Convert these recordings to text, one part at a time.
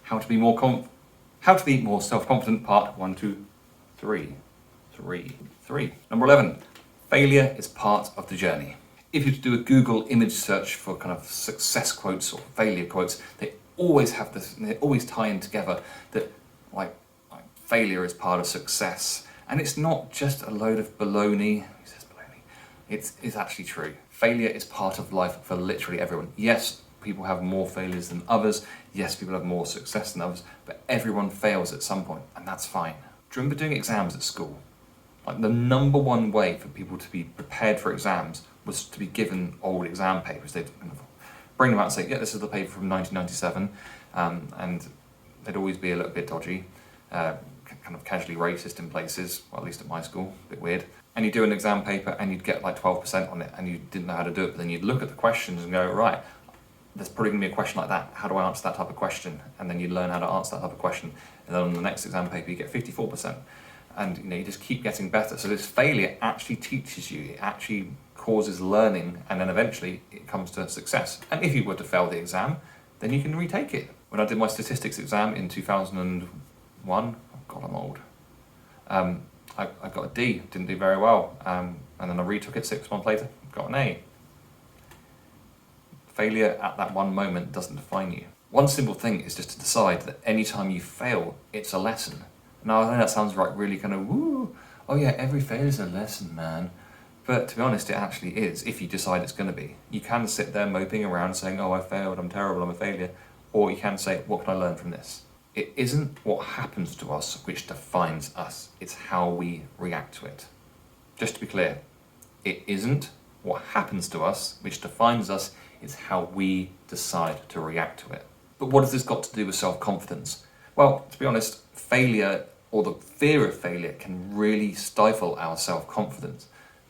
How to be more self-confident, part 1, 2, 3. Number 11, failure is part of the journey. If you do a Google image search for kind of success quotes or failure quotes, they always have this, they always tie in together that like failure is part of success. And it's not just a load of baloney. Who says baloney? It's actually true. Failure is part of life for literally everyone. Yes, people have more failures than others. Yes, people have more success than others, but everyone fails at some point, and that's fine. Do you remember doing exams at school? Like the number one way for people to be prepared for exams was to be given old exam papers. They'd kind of bring them out and say, yeah, this is the paper from 1997, and they'd always be a little bit dodgy, kind of casually racist in places, well, at least at my school, a bit weird. And you do an exam paper and you'd get like 12% on it and you didn't know how to do it, but then you'd look at the questions and go, right, there's probably going to be a question like that. How do I answer that type of question? And then you learn how to answer that type of question. And then on the next exam paper, you get 54%. And you just keep getting better. So this failure actually teaches you, it actually causes learning, and then eventually it comes to success. And if you were to fail the exam, then you can retake it. When I did my statistics exam in 2001, oh God, I'm old. I got a D, didn't do very well. And then I retook it 6 months later, got an A. Failure at that one moment doesn't define you. One simple thing is just to decide that anytime you fail, it's a lesson. Now, I know that sounds like really kind of, woo, oh yeah, every failure is a lesson, man. But to be honest, it actually is, if you decide it's going to be. You can sit there moping around saying, oh, I failed, I'm terrible, I'm a failure. Or you can say, what can I learn from this? It isn't what happens to us which defines us, it's how we react to it. Just to be clear, it isn't what happens to us which defines us, it's how we decide to react to it. But what has this got to do with self-confidence? Well, to be honest, failure or the fear of failure can really stifle our self-confidence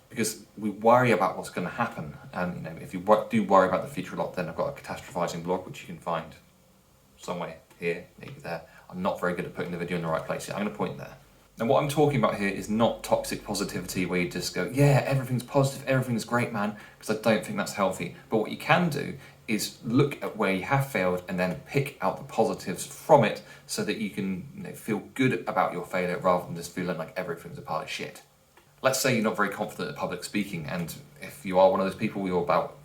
because we worry about what's going to happen. And if you do worry about the future a lot, then I've got a catastrophizing blog which you can find somewhere here, maybe there. I'm not very good at putting the video in the right place yet. I'm going to point there. Now, what I'm talking about here is not toxic positivity where you just go, yeah, everything's positive, everything's great, man, because I don't think that's healthy. But what you can do is look at where you have failed and then pick out the positives from it so that you can feel good about your failure rather than just feeling like everything's a pile of shit. Let's say you're not very confident at public speaking, and if you are one of those people,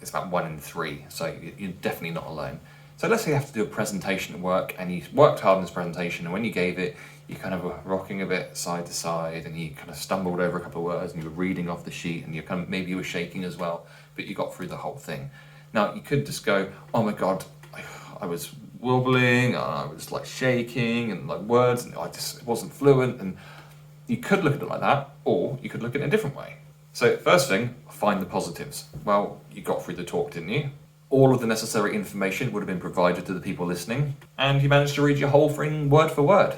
it's about 1 in 3, so you're definitely not alone. So let's say you have to do a presentation at work and you worked hard on this presentation, and when you gave it, you kind of were rocking a bit side to side and you kind of stumbled over a couple of words and you were reading off the sheet and maybe you were shaking as well, but you got through the whole thing. Now, you could just go, oh my God, I was wobbling, I was like shaking and like words, and it wasn't fluent. And you could look at it like that, or you could look at it a different way. So first thing, find the positives. Well, you got through the talk, didn't you? All of the necessary information would have been provided to the people listening, and you managed to read your whole thing word for word.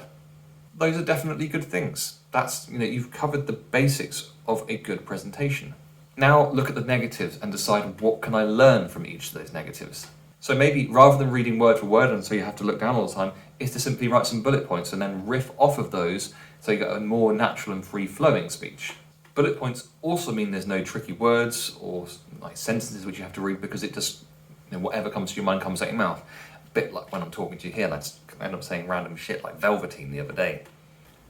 Those are definitely good things. That's, you've covered the basics of a good presentation. Now look at the negatives and decide what can I learn from each of those negatives. So maybe rather than reading word for word and so you have to look down all the time, is to simply write some bullet points and then riff off of those so you get a more natural and free-flowing speech. Bullet points also mean there's no tricky words or like sentences which you have to read because it just, whatever comes to your mind comes out your mouth. A bit like when I'm talking to you here, and I just end up saying random shit like velveteen the other day.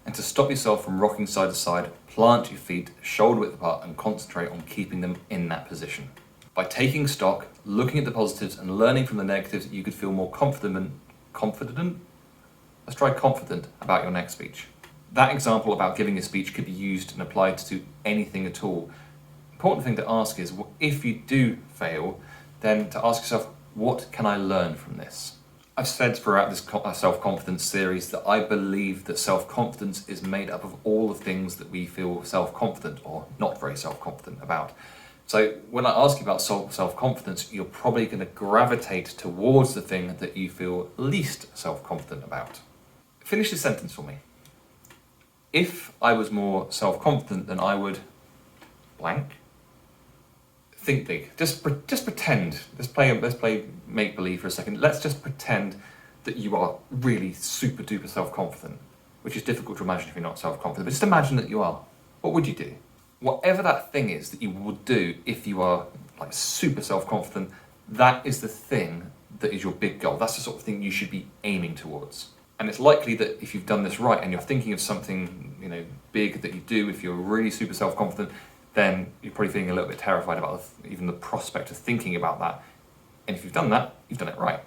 And to stop yourself from rocking side to side, plant your feet shoulder width apart and concentrate on keeping them in that position. By taking stock, looking at the positives and learning from the negatives, you could feel more confident? Let's try confident about your next speech. That example about giving a speech could be used and applied to anything at all. Important thing to ask is, if you do fail, then to ask yourself, what can I learn from this? I've said throughout this self-confidence series that I believe that self-confidence is made up of all the things that we feel self-confident or not very self-confident about. So when I ask you about self-confidence, you're probably going to gravitate towards the thing that you feel least self-confident about. Finish this sentence for me. If I was more self-confident, then I would blank. Think big. Just pretend. Let's play make-believe for a second. Let's just pretend that you are really super duper self-confident, which is difficult to imagine if you're not self-confident, but just imagine that you are. What would you do? Whatever that thing is that you would do if you are like super self-confident, that is the thing that is your big goal. That's the sort of thing you should be aiming towards. And it's likely that if you've done this right and you're thinking of something, big that you do, if you're really super self-confident, then you're probably feeling a little bit terrified about even the prospect of thinking about that. And if you've done that, you've done it right.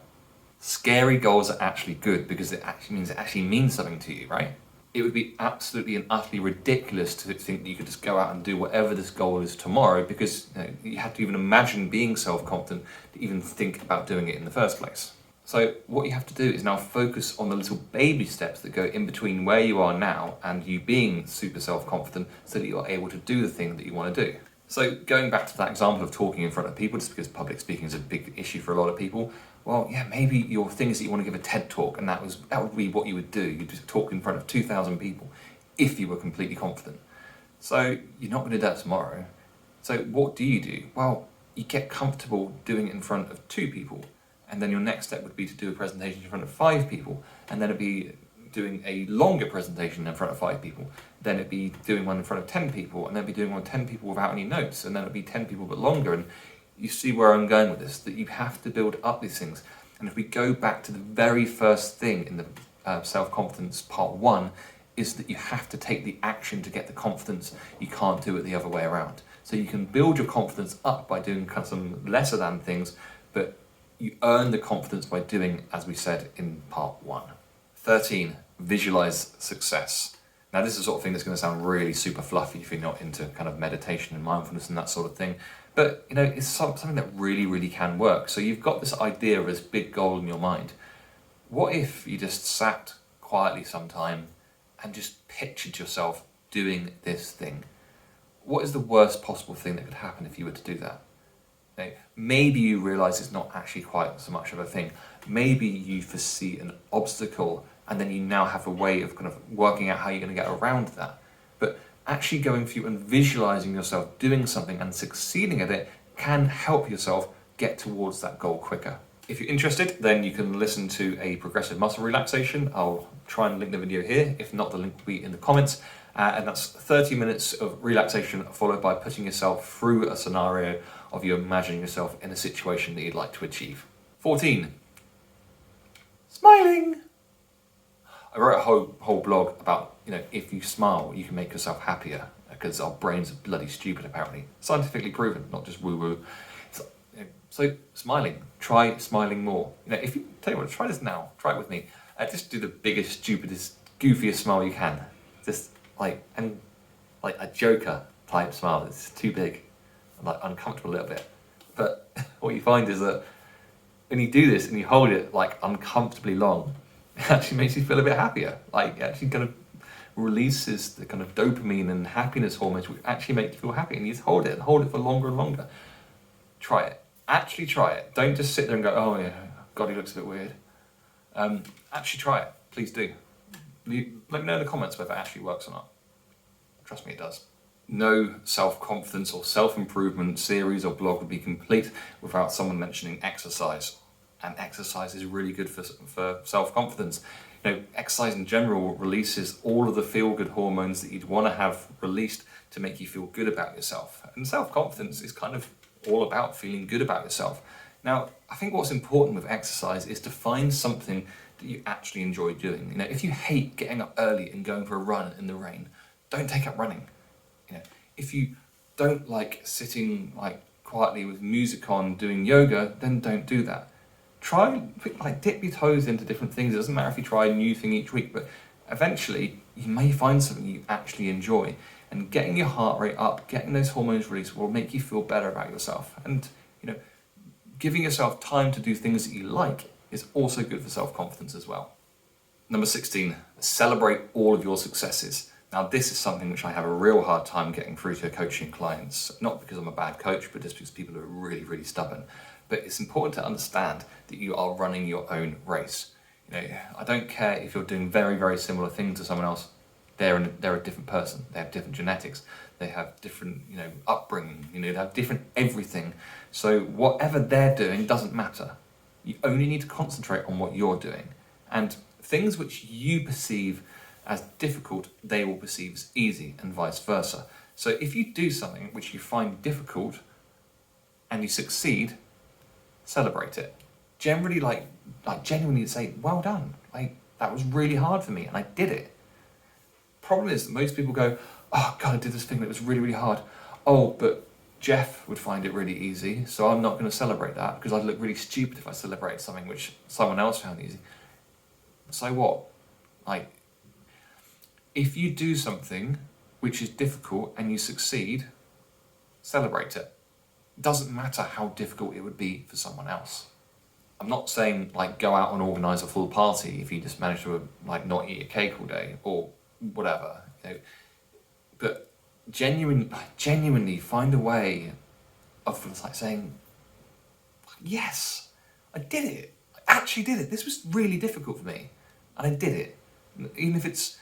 Scary goals are actually good because it actually means something to you, right? It would be absolutely and utterly ridiculous to think that you could just go out and do whatever this goal is tomorrow, because you have to even imagine being self-confident to even think about doing it in the first place. So what you have to do is now focus on the little baby steps that go in between where you are now and you being super self-confident, so that you're able to do the thing that you want to do. So going back to that example of talking in front of people, just because public speaking is a big issue for a lot of people, well, yeah, maybe your thing is that you want to give a TED talk, and that would be what you would do. You'd just talk in front of 2,000 people if you were completely confident. So you're not going to do that tomorrow. So what do? Well, you get comfortable doing it in front of 2 people. And then your next step would be to do a presentation in front of 5 people, and then it'd be doing a longer presentation in front of 5 people. Then it'd be doing one in front of 10 people, and then it'd be doing one with 10 people without any notes, and then it'd be 10 people but longer. And you see where I'm going with this, that you have to build up these things. And if we go back to the very first thing in the self-confidence part 1, is that you have to take the action to get the confidence. You can't do it the other way around. So you can build your confidence up by doing some lesser than things, but you earn the confidence by doing, as we said in part 1. 13, visualize success. Now this is the sort of thing that's going to sound really super fluffy if you're not into kind of meditation and mindfulness and that sort of thing. But it's something that really, really can work. So you've got this idea of this big goal in your mind. What if you just sat quietly sometime and just pictured yourself doing this thing? What is the worst possible thing that could happen if you were to do that? Maybe you realise it's not actually quite so much of a thing. Maybe you foresee an obstacle, and then you now have a way of kind of working out how you're going to get around that. But actually going through and visualising yourself doing something and succeeding at it can help yourself get towards that goal quicker. If you're interested, then you can listen to a progressive muscle relaxation. I'll try and link the video here. If not, the link will be in the comments. And that's 30 minutes of relaxation followed by putting yourself through a scenario of you imagining yourself in a situation that you'd like to achieve. 14, smiling. I wrote a whole blog about, if you smile, you can make yourself happier, because our brains are bloody stupid, apparently. Scientifically proven, not just woo-woo. So smiling, try smiling more. If you, tell you what, try this now, try it with me. Just do the biggest, stupidest, goofiest smile you can. Just like a Joker type smile. It's too big, like uncomfortable a little bit. But what you find is that when you do this and you hold it like uncomfortably long, it actually makes you feel a bit happier. Like it actually kind of releases the kind of dopamine and happiness hormones, which actually make you feel happy. And you just hold it for longer and longer. Try it. Actually try it. Don't just sit there and go, oh yeah, God, he looks a bit weird. Actually try it. Please do. Let me know in the comments whether it actually works or not. Trust me, it does. No self-confidence or self-improvement series or blog would be complete without someone mentioning exercise. And exercise is really good for self-confidence. Exercise in general releases all of the feel-good hormones that you'd want to have released to make you feel good about yourself. And self-confidence is kind of all about feeling good about yourself. Now, I think what's important with exercise is to find something that you actually enjoy doing. If you hate getting up early and going for a run in the rain, don't take up running. If you don't like sitting quietly with music on doing yoga, then don't do that. Try dip your toes into different things. It doesn't matter if you try a new thing each week, but eventually you may find something you actually enjoy. And getting your heart rate up, getting those hormones released will make you feel better about yourself. And giving yourself time to do things that you like is also good for self-confidence as well. Number 16, celebrate all of your successes. Now this is something which I have a real hard time getting through to coaching clients, not because I'm a bad coach, but just because people are really, really stubborn. But it's important to understand that you are running your own race. I don't care if you're doing very, very similar things to someone else. They're a different person. They have different genetics. They have different, upbringing. They have different everything. So whatever they're doing doesn't matter. You only need to concentrate on what you're doing. And things which you perceive as difficult, they will perceive as easy, and vice versa. So if you do something which you find difficult and you succeed, celebrate it. Generally, genuinely say, well done. That was really hard for me, and I did it. Problem is that most people go, oh God, I did this thing that was really, really hard. Oh, but Jeff would find it really easy, so I'm not going to celebrate that because I'd look really stupid if I celebrated something which someone else found easy. So what? Like, if you do something which is difficult and you succeed, celebrate it. It doesn't matter how difficult it would be for someone else. I'm not saying like go out and organise a full party if you just manage to like not eat a cake all day or whatever, you know. But genuinely find a way of like saying, yes, I did it. I actually did it. This was really difficult for me, and I did it. Even if it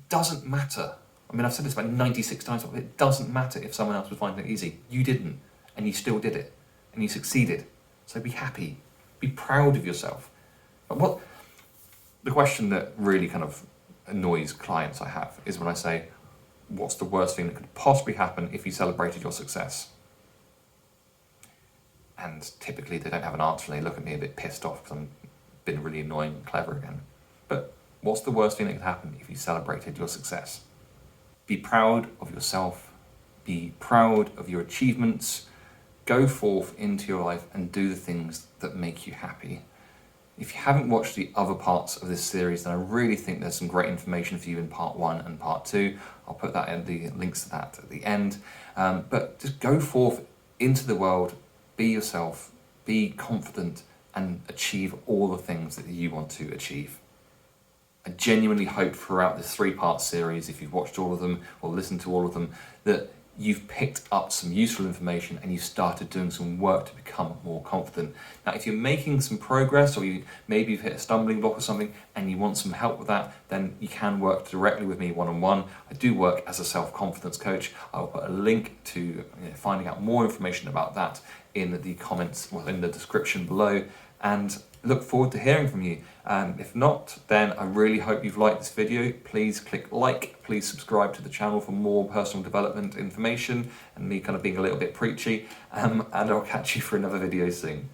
doesn't matter. I mean, I've said this about 96 times, but it doesn't matter if someone else was finding it easy. You didn't, and you still did it, and you succeeded. So be happy. Be proud of yourself. But the question that really kind of annoys clients I have is when I say, what's the worst thing that could possibly happen if you celebrated your success? And typically they don't have an answer and they look at me a bit pissed off because I've been really annoying and clever again. But what's the worst thing that could happen if you celebrated your success? Be proud of yourself. Be proud of your achievements. Go forth into your life and do the things that make you happy. If you haven't watched the other parts of this series, then I really think there's some great information for you in part 1 and part 2. I'll put that in the links to that at the end. But just go forth into the world, be yourself, be confident, and achieve all the things that you want to achieve. I genuinely hope throughout this 3-part series, if you've watched all of them or listened to all of them, that you've picked up some useful information and you've started doing some work to become more confident. Now, if you're making some progress or maybe you've hit a stumbling block or something and you want some help with that, then you can work directly with me one-on-one. I do work as a self-confidence coach. I'll put a link to finding out more information about that in the comments or in the description below, and look forward to hearing from you. If not, then I really hope you've liked this video. Please click like, please subscribe to the channel for more personal development information and me kind of being a little bit preachy, and I'll catch you for another video soon.